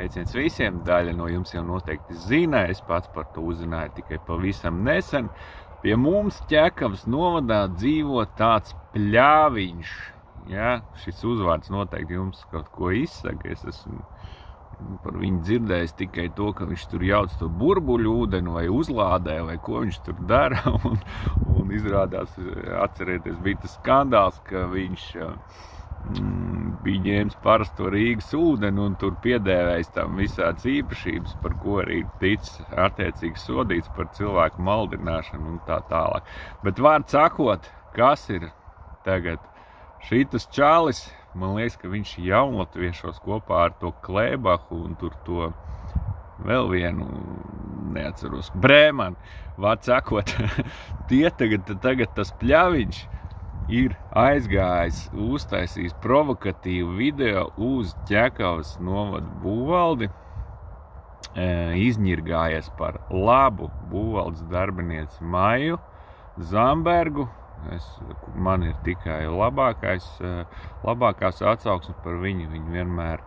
Sveiciens visiem, daļa no jums jau noteikti zina, es pats par to uzzināju tikai pavisam nesen. Pie mums Ķekavas novadā dzīvo tāds Pļaviņš. Ja? Šis uzvārds noteikti jums kaut ko izsaka. Es esmu par viņu dzirdējis tikai to, ka viņš tur jauc to burbuļu ūdeni vai uzlādē, vai ko viņš tur dara. Un izrādās, atcerieties, bija tas skandāls, ka viņš bija ņēmis parasto Rīgas ūdeni un tur piedēvējis tam visādas īpašības, par ko arī ticis attiecīgi sodīts par cilvēku maldināšanu un tā tālāk. Bet vārds sakot, kas ir tagad šitas čalis, man liekas, ka viņš jaunlatviešos kopā ar to Klēbahu un tur to vēl vienu, neatceros, Brēmani, vārds sakot, tie tagad tas Pļaviņš ir aizgājis, uztaisījis provokatīvu video uz Ķekavas novada būvvaldi, izņirgājies par labu būvvaldes darbinieci Maju Zambergu. Man ir tikai labākās atsauksmes par viņu. Viņa vienmēr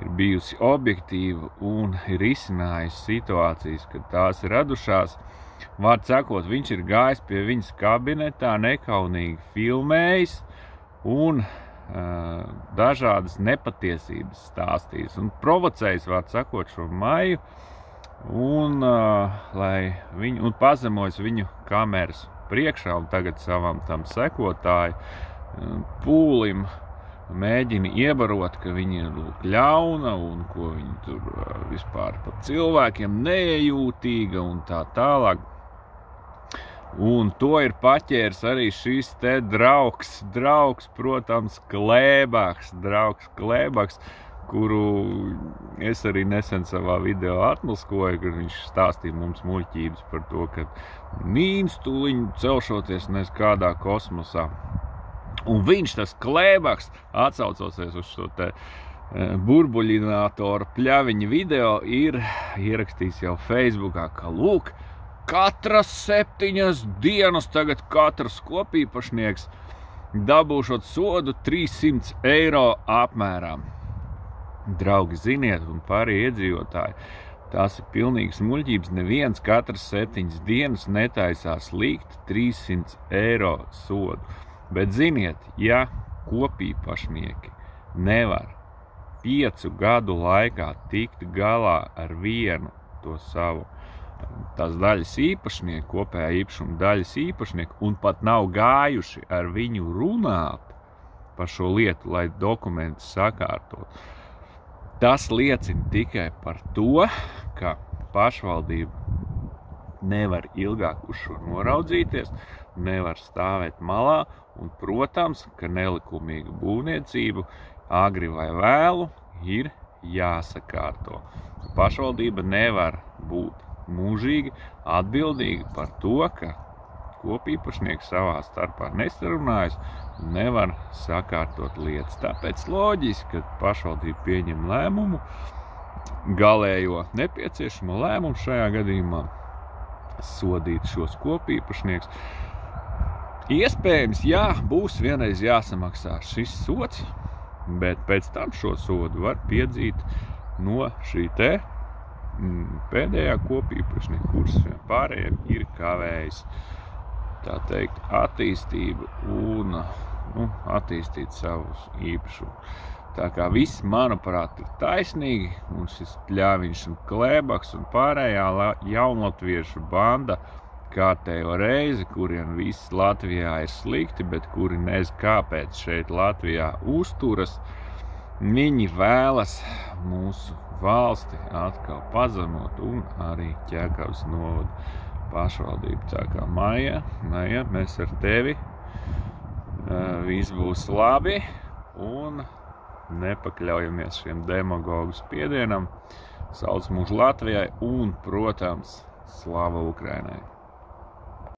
ir bijusi objektīva un ir izcinājusi situācijas, kad tās ir radušās. Vārds sakot, viņš ir gājis pie viņas kabinetā, nekaunīgi filmējis un dažādas nepatiesības stāstījis un provocējis, vārds sakot, šo Maju un pazemojis viņu kameras priekšā un tagad savam tam sekotāju pūlim mēģina iebarot, ka viņa ir ļauna un ko viņa tur vispār par cilvēkiem neiejūtīga un tā tālāk. Un to ir paķēris arī šis te draugs, protams, Klēbaks, kuru es arī nesen savā video atmaskoju, kad viņš stāstīja mums muļķības par to, ka mīns tūliņu celšoties nes kādā kosmosā. Un viņš, tas Klēbaks, atsaucosies uz šo te burbuļinātoru Pļaviņa video, ir ierakstījis jau Facebookā, ka lūk, katras 7 dienas tagad katrs kopīpašnieks dabūšot sodu 300 eiro apmērā. Draugi, ziniet, un pārējie iedzīvotāji, tās ir pilnīgas muļķības. Neviens katras 7 dienas netaisās likt 300 eiro sodu. Bet ziniet, ja kopīpašnieki nevar 5 gadu laikā tikt galā ar vienu to savu tās daļas īpašnieku, kopējā īpašuma daļas īpašnieku, un pat nav gājuši ar viņu runāt par šo lietu, lai dokumentus sakārtot. Tas liecina tikai par to, ka pašvaldība nevar ilgāk uz šo noraudzīties, nevar stāvēt malā, un, protams, ka nelikumīga būvniecība agri vai vēlu ir jāsakārto. Pašvaldība nevar būt mūžīgi atbildīga par to, ka kopīpašnieki savā starpā nesarunājas un nevar sakārtot lietas. Tāpēc loģiski, ka pašvaldība pieņem lēmumu, galējo nepieciešamo lēmumu šajā gadījumā sodīt šos kopīpašniekus. Iespējams, jā, būs vienreiz jāsamaksā šis sods, bet pēc tam šo sodu var piedzīt no šī te pēdējā kopīpašnieka, kurš pārējiem ir kavējis, tā teikt, attīstību un attīstīt savus īpašumus. Tā kā viss, manuprāt, ir taisnīgi, un šis Pļaviņš un Klēbaks un pārējā jaunlatviešu banda kārtējo reizi, kuriem viss Latvijā ir slikti, bet kuri nezin kāpēc šeit Latvijā uzturas, viņi vēlas mūsu valsti atkal pazemot un arī Ķekavas novada pašvaldību. Tā kā Maija, mēs ar tevi, viss būs labi un nepakļaujamies šiem demagogu spiedienam. Sauc mūs Latvijai un, protams, slava Ukrainai!